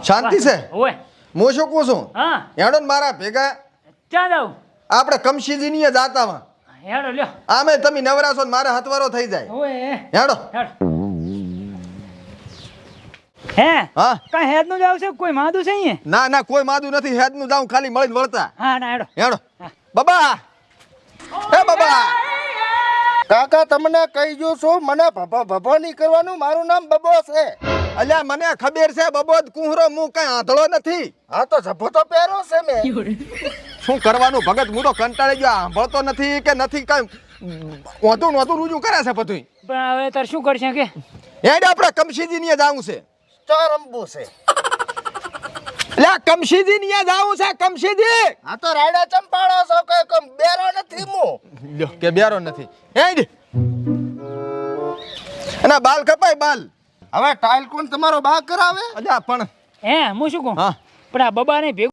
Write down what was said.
શાંતિ છે ઓય હું શું કહું છું હા હેડો ને મારા ભેગા ક્યાં જાવ આપણે કમશીજી ની જાતામાં હેડો લ્યો આમે તમે નવરા છો ને મારે હતવારો થઈ જાય ઓય હેડો હેડો હે હા કાંઈ હેડ નું જાવ છે કોઈ માદું છે અહીંયા ના ના કોઈ માદું નથી હેડ નું જાઉં ખાલી મળીને વળતા હા ના હેડો હેડો બાબા એ બાબા કાકા તમને કહી જો છું મને ભભો નહીં કરવાનું મારું નામ બબો છે અલ્યા મને ખબર છે બબોદ કુહરો હું કઈ આંધળો નથી હા તો જભો તો પહેરો છે મેં શું કરવાનું ભગત હું તો કંટાળી ગયો સાંભળતો નથી કે નથી કઈ નહોતું રૂજું કરે છે બધું પણ હવે તાર શું કરશે કે હેડ આપણે કમશીજી ની જાવું છે ચો રમવું છે અલ્યા કમશીજી ની જાવું છે કમશીજી હા તો રાયડા ચંપાળો છો કે બેરો નથી હું લ્યો કે બેરો નથી હેડ અને બાલ કપાય બાલ હવે ટાઈલ કોણ તમારો બા કરાવે અલ્યા પણ હે હું શું કહું હા પણ આ બબાને ભેગું